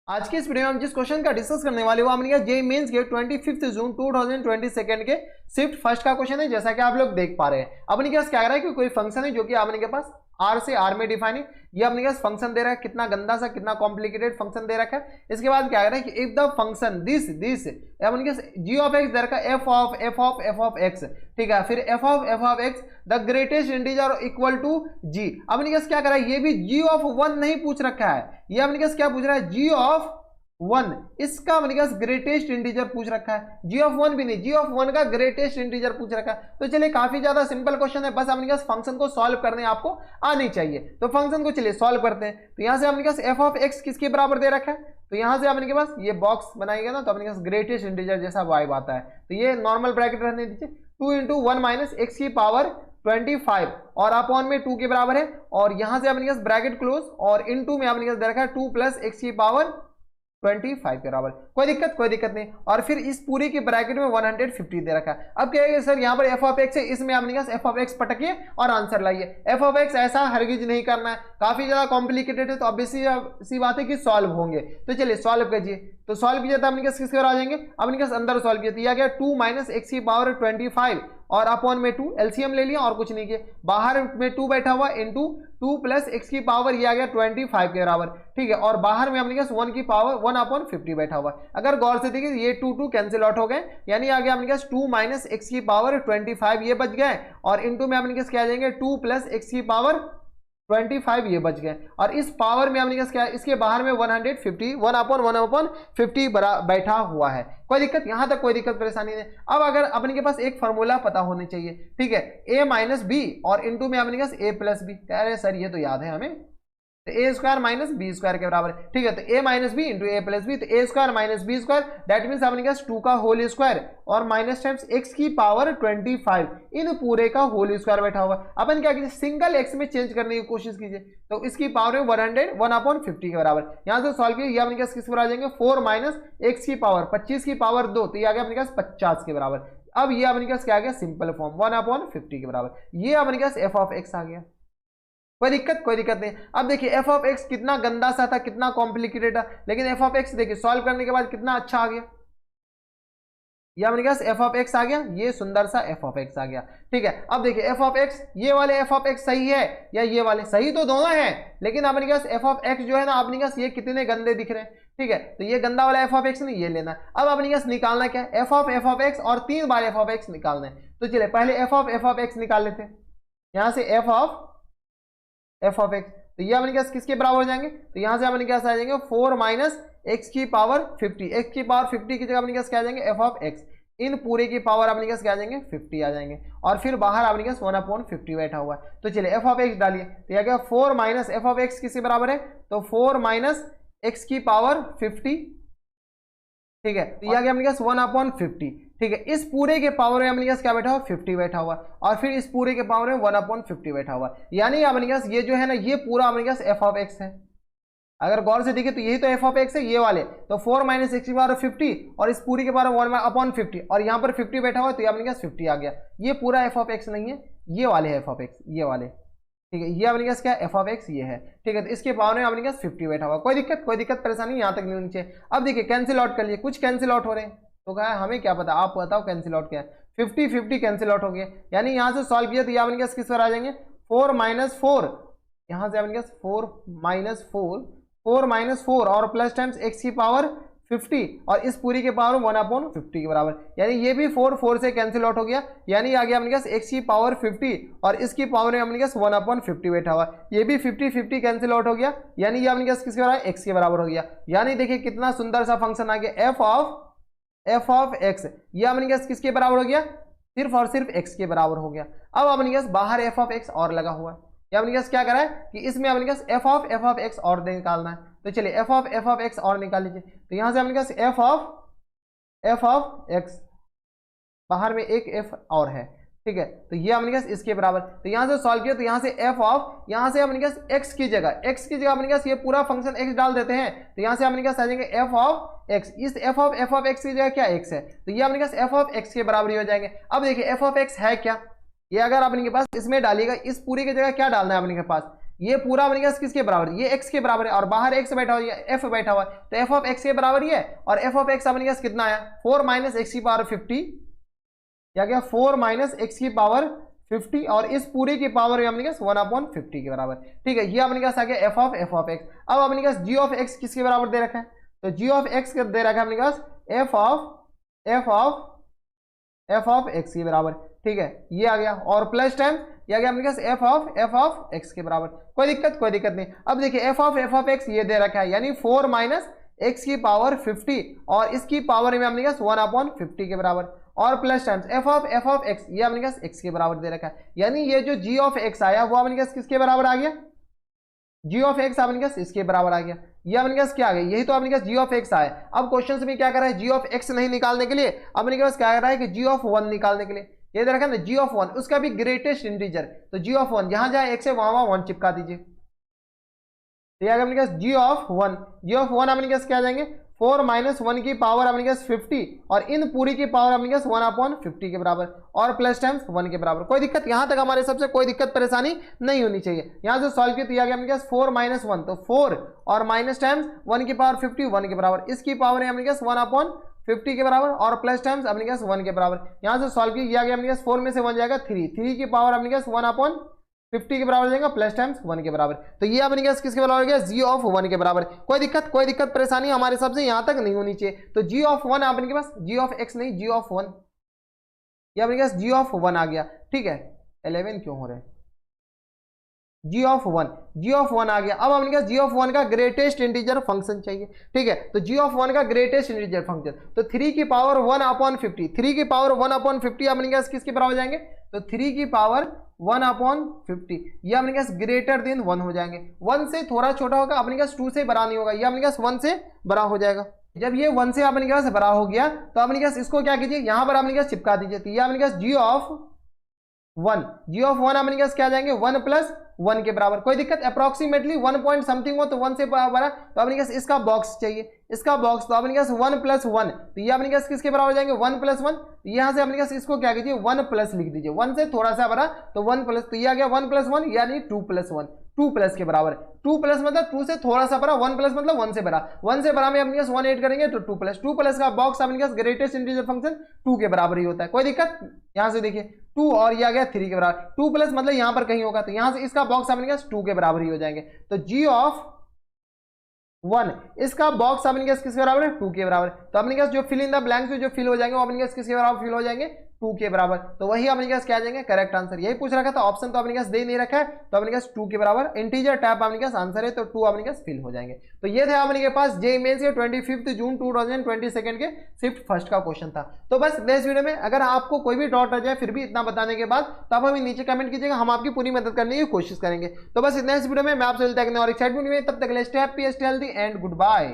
आज के इस वीडियो में हम जिस क्वेश्चन का डिस्कस करने वाले वो हमने जेईई मेंस के 25 जून 2022 के शिफ्ट फर्स्ट का क्वेश्चन है। जैसा कि आप लोग देख पा रहे हैं, अपने के पास क्या कह रहा है कि कोई फंक्शन है जो कि आपने के पास आर से आर में डिफाइन है। ये अपने के पास फंक्शन दे रहा है, कितना गंदा सा कितना कॉम्प्लिकेटेड फंक्शन दे रखा है। इसके बाद क्या कह रहा है कि इफ द फंक्शन दिस अपने के जी ऑफ एक्स दे रखा है एफ ऑफ एक्स, ठीक है। फिर f of x the greatest integer equal to g. अपने के क्या कर रहा है, ये भी जी ऑफ वन नहीं पूछ रखा है, ये अपने के क्या पूछ रहा है, जी ऑफ वन। इसका अपने पास ग्रेटेस्ट इंटीजर पूछ रखा है, जी ऑफ वन भी नहीं, जी ऑफ वन का ग्रेटेस्ट इंटीजर पूछ रखा है। तो चलिए काफी ज्यादा सिंपल क्वेश्चन है, बस अपने पास फंक्शन को सॉल्व करने आपको आनी चाहिए। तो फंक्शन को चलिए सॉल्व करते हैं। तो यहां से अपने पास एफ ऑफ एक्स किसके बराबर दे रखा है, तो यहां से अपने के पास ये बॉक्स बनाएगा ना, तो अपने पास ग्रेटेस्ट इंटीजर जैसा वाइब आता है। तो ये नॉर्मल ब्रैकेट रहने दीजिए, 2 इंटू 1 माइनस एक्स की पावर 25 और अपॉन में 2 के बराबर है, और यहां से अपने पास ब्रैकेट क्लोज और इनटू में अपने पास दे रखा है 2 प्लस एक्स की पावर 25 के बराबर। कोई दिक्कत नहीं। और फिर इस पूरी के ब्रैकेट में 150 दे रखा है। अब क्या है सर, यहाँ पर एफ ऑफ एक्स है, इसमें आपने कहा एफ ऑफ एक्स पटकिए और आंसर लाइए। एफ ऑफ एक्स ऐसा हरगिज नहीं करना है, काफी ज्यादा कॉम्प्लिकेटेड है, तो ऑब्वियसली सी बात है कि सॉल्व होंगे। तो चलिए सॉल्व कीजिए। तो सॉल्व कीजिए तो अपने किसके आ जाएंगे, अपने अंदर सॉल्व किया, तो यह गया 2 माइनस एक्स की पावर 25 और अपॉन में 2, एलसीएम ले लिया और कुछ नहीं किया। बाहर में 2 बैठा हुआ इंटू 2 प्लस एक्स की पावर ये आ गया 25 के बराबर, ठीक है। और बाहर में हमने 1 की पावर 1 अपॉन 50 बैठा हुआ। अगर गौर से देखिए ये 2 कैंसिल आउट हो गए, यानी आ गया हमने 2 माइनस एक्स की पावर 25 ये बच गए, और इंटू में हमने क्या आ जाएंगे 2 प्लस एक्स की पावर 25 ये बच गए। और इस पावर में हमने क्या, इसके बाहर में 150 1 अपॉन 50 बैठा हुआ है। कोई दिक्कत, यहां तक कोई दिक्कत परेशानी नहीं। अब अगर अपने के पास एक फॉर्मूला पता होनी चाहिए, ठीक है, ए माइनस बी और इंटू में अपने पास ए प्लस बी। कह रहे सर ये तो याद है हमें, तो a square minus b square के बराबर, ठीक है। तो a minus b into a plus b, तो a square minus b square that means अपने पास 2 का होल स्क्वायर और माइनस टाइम्स एक्स की पावर 25 इन पूरे का होल स्क्वायर बैठा हुआ। अपन क्या कीजिए, सिंगल एक्स में चेंज करने की कोशिश कीजिए, तो इसकी पावर में 1 अपॉन 50 के बराबर। यहां से सॉल्व कीजिए, अपने पास किस पर आ जाएंगे 4 माइनस एक्स की पावर 25 की पावर 2, तो ये आ गया अपने पास 50 के बराबर। अब ये अपने पास क्या आ गया, सिंपल फॉर्म 1 अपॉन 50 के बराबर। ये अपने पास एफ ऑफ एक्स आ गया। कोई दिक्कत नहीं। अब देखिए एफ ऑफ एक्स कितना गंदा सा था, कितना कॉम्प्लिकेटेड था, लेकिन एफ ऑफ एक्स देखिए सॉल्व करने के बाद कितना अच्छा आ गया। ये अपने पास एफ ऑफ एक्स आ गया, ये सुंदर सा एफ ऑफ एक्स आ गया, ठीक है। अब देखिए एफ ऑफ एक्स, ये वाले एफ ऑफ एक्स सही है या ये वाले, सही तो दोनों हैं, लेकिन अपने पास एफ ऑफ एक्स जो है ना, अपने पास ये कितने गंदे दिख रहे हैं, ठीक है। तो ये गंदा वाला एफ ऑफ एक्स नहीं, ये लेना है। अब अपने पास निकालना क्या है, एफ ऑफ एक्स और 3 बार एफ ऑफ एक्स निकालना है। तो चलिए पहले एफ ऑफ एक्स निकाल लेते हैं। यहां से एफ ऑफ एक्स, तो ये अपने पास किसके बराबर हो जाएंगे, तो यहां से अपने पास आ जाएंगे 4 माइनस एक्स की पावर 50, एक्स की पावर 50 की जगह अपने पास क्या आ जाएंगे एफ ऑफ एक्स, इन पूरे की पावर अपने पास क्या आ जाएंगे 50 आ जाएंगे, और फिर बाहर अपने पास 1 अपॉन 50 बैठा हुआ है। तो चलिए एफ ऑफ एक्स डालिए, तो यह क्या 4 माइनस एफ ऑफ एक्स किसके बराबर है, तो 4 माइनस एक्स की पावर 50, ठीक है। तो यह गया अपने पास 1 अपॉन 50, ठीक है। इस पूरे के पावर में अपने पास क्या बैठा हुआ 50 बैठा हुआ, और फिर इस पूरे के पावर में 1 अपॉन 50 बैठा हुआ, यानी अपने पास ये जो है ना, ये पूरा अपने पास एफ ऑफ एक्स है। अगर गौर से देखिए तो यही तो एफ ऑफ एक्स है, ये वाले तो 4 माइनस एक्स की पावर 50 और इस पूरी के पावर 1 अपॉन 50, और यहाँ पर 50 बैठा हुआ, तो ये अपने पास 50 आ गया। ये पूरा एफ ऑफ एक्स नहीं है, ये वाले है एफ ऑफ एक्स, ये वाले, ठीक है। ये अपने पास क्या एफ ऑफ एक्स ये है, ठीक है। तो इसके पावर में अपने पास 50 बैठा हुआ। कोई दिक्कत परेशानी यहाँ तक नहीं होनी चाहिए। अब देखिए कैंसिल आउट कर लिए, कुछ कैंसिल आउट हो रहे हैं, तो कहा हमें क्या पता, आप बताओ कैंसिल आउट क्या है। 50 कैंसिल आउट हो गया, यानी यहाँ से सॉल्व किया तो ये अपने पास किस पर आ जाएंगे 4 माइनस 4, यहाँ से अपने पास 4 माइनस 4 और प्लस टाइम्स एक्स की पावर 50 और इस पूरी के पावर 1 अपॉन 50 के बराबर, यानी ये भी 4 से कैंसिल आउट हो गया, यानी आ गया अपने पास एक्स की पावर 50 और इसकी पावर में अपने पास 1 अपॉन 50 बैठा हुआ, ये भी 50 कैंसिल आउट हो गया, यानी ये अपने पास किसके बराबर एक्स के बराबर हो गया। यानी देखिए कितना सुंदर सा फंक्शन आ गया एफ ऑफ एक्स, ये अपने पास किसके बराबर हो गया, सिर्फ और सिर्फ एक्स के बराबर हो गया। अब अपने पास बाहर एफ ऑफ एक्स और लगा हुआ है, ये अपने पास क्या करा है कि इसमें अपने पास एफ ऑफ एक्स और निकालना है। तो चलिए एफ ऑफ एक्स और निकाल लीजिए, तो यहां से अपने पास एफ ऑफ एक्स, बाहर में एक एफ और है, ठीक है। तो ये अपने पास इसके बराबर, तो यहां से सॉल्व किया, तो यहां से एफ ऑफ, यहां से अपने पास एक्स की जगह अपने पास ये पूरा फंक्शन एक्स डाल देते हैं, तो यहां से अपने पास आ जाएंगे एफ ऑफ एक्स, इस एफ ऑफ एक्स की जगह क्या एक्स है, तो ये अपने पास एफ ऑफ एक्स के बराबर ही हो जाएंगे। अब देखिए एफ ऑफ एक्स है क्या, ये अगर अपने के पास इसमें डालिएगा, इस पूरी की जगह क्या डालना है अपने के पास, ये पूरा अपने पास किसके बराबर है, ये x के बराबर है और बाहर x बैठा हुआ है, f बैठा हुआ है, तो f ऑफ x के बराबर ही है और f ऑफ x अपने पास कितना आया 4 माइनस एक्स की पावर 50 या क्या 4 माइनस एक्स की पावर 50 और इस पूरे की पावर अपने पास 1/50 के बराबर। ठीक है, ये अपने पास आ गया f ऑफ x। अब अपने पास g ऑफ x किसके बराबर दे रखा है, तो g ऑफ x दे रखा है अपने पास f ऑफ x के बराबर। ठीक है, ये आ गया और प्लस टाइम ये आ गया अपने पास f ऑफ x के बराबर। कोई दिक्कत नहीं। अब देखिए f ऑफ x ये दे रखा है यानी 4 माइनस एक्स की पावर 50 और इसकी पावर में अपने पास 1/50 के बराबर और plus times f of x ये अपने पास x के बराबर दे रखा है यानी ये जो g ऑफ x आया वो अपने पास किसके बराबर आ गया, g ऑफ x अपने पास इसके बराबर आ गया। ये अपने पास क्या आ गया, यही तो अपने पास g ऑफ x आया। अब क्वेश्चन में क्या कर रहा है, g ऑफ x नहीं निकालने के लिए अपने पास क्या कर रहा है कि g ऑफ 1 निकालने के लिए, ये दे रखा है ना g ऑफ 1 उसका भी ग्रेटेस्ट इंटीजर, तो g ऑफ 1 जहां जहां x है वहां 1 चिपका दीजिए। तो यह अपने पास g ऑफ 1 अपने पास क्या आ जाएंगे 4 माइनस 1 की पावर अपने पास 50 और इन पूरी की पावर अपने पास 1/50 के बराबर और प्लस टाइम्स 1 के बराबर। कोई दिक्कत यहां तक हमारे सबसे कोई दिक्कत परेशानी नहीं होनी चाहिए। यहां से सॉल्व किया तो यह अपने पास 4 माइनस 1 तो 4 और माइनस टाइम्स 1 की पावर 50 1 के बराबर, इसकी पावर है अपने पास 1/50 के बराबर और प्लस टाइम्स अपने पास 1 के बराबर। यहां से सॉल्व किया गया अपने पास 4 में से 1 जाएगा 3 की पावर अपने पास 1/50 के बराबर जाएगा प्लस टाइम्स 1 के बराबर। तो ये अपने पास किसके बराबर हो गया, g ऑफ 1 के बराबर। कोई दिक्कत परेशानी हमारे सबसे यहां तक नहीं होनी चाहिए। तो g ऑफ 1 अपने के पास g ऑफ x नहीं g ऑफ 1, ये अपने पास g ऑफ 1 आ गया। ठीक है, 11 क्यों हो रहे हैं, g ऑफ 1 आ गया। अब अपने पास g ऑफ 1 का ग्रेटेस्ट इंटीजर फंक्शन चाहिए। ठीक है, तो g ऑफ 1 का ग्रेटेस्ट इंटीजर फंक्शन तो 3 की पावर 1/50, 3 की पावर 1/50 अपने पास किसके बराबर हो जाएंगे, तो 3 की पावर 1/50 ये अपने पास ग्रेटर देन 1 हो जाएंगे। 1 से थोड़ा छोटा होगा अपने पास 2 से बड़ा नहीं होगा, ये अपने पास 1 से बड़ा हो जाएगा। जब ये 1 से अपने पास बड़ा हो गया तो अपने पास इसको क्या कीजिए यहां पर अपने पास चिपका दीजिए। तो ये अपने पास g ऑफ 1 अपने पास क्या आ जाएंगे 1 प्लस 1 के बराबर। कोई दिक्कत, अप्रोक्सीमेटली 1 पॉइंट समथिंग हो तो 1 से बड़ा, तो अपने पास इसका बॉक्स चाहिए, इसका बॉक्स तो अपने पास 1 प्लस 1 तो ये अपने पास किसके बराबर हो जाएंगे 1 प्लस 1। यहां से अपने पास इसको क्या कीजिए 1 प्लस लिख दीजिए, 1 से थोड़ा सा बड़ा तो 1 प्लस, तो ये आ गया 1 प्लस 1 यानी 2 प्लस 1, 2 प्लस के बराबर। 2 प्लस मतलब 2 से थोड़ा सा बड़ा, 1 प्लस मतलब 1 से बड़ा, 1 से बड़ा में अपने पास 1 ऐड करेंगे तो 2 प्लस का बॉक्स अपने पास ग्रेटेस्ट इंटीजर फंक्शन 2 के बराबर ही होता है। कोई दिक्कत, यहां से देखिए 2 और ये आ गया 3 के बराबर, 2 प्लस मतलब यहां पर कहीं होगा तो यहां से इसका बॉक्स अपने पास 2 के बराबर ही हो जाएंगे। तो g ऑफ 1 इसका बॉक्स अपने पास किसके बराबर है 2 के बराबर। तो अपने पास जो फिल इन द ब्लैंक्स जो फिल हो जाएंगे वो अपने पास किसके बराबर फिल हो जाएंगे 2 के बराबर। तो वही अपने पास क्या आ जाएंगे करेक्ट आंसर। यही पूछ रखा था, ऑप्शन तो अपने पास दे नहीं रखा है, तो अपने पास 2 के बराबर इंटीजर टाइप अपने पास आंसर है, तो 2 अपने पास फिल हो जाएंगे। तो ये था अपने के पास जेईई मेंस के 25 जून 2022 के शिफ्ट फर्स्ट का क्वेश्चन था। तो बस नेक्स्ट वीडियो में अगर आपको कोई भी डाउट आ जाए फिर भी इतना बताने के बाद तो आप हमें नीचे कमेंट कीजिएगा, हम आपकी पूरी मदद करने की कोशिश करेंगे। तो बस नेक्स्ट वीडियो में मैं आपसे मिलता है और एक्साइटमेंट में, तब तक stay happy stay healthy and good bye.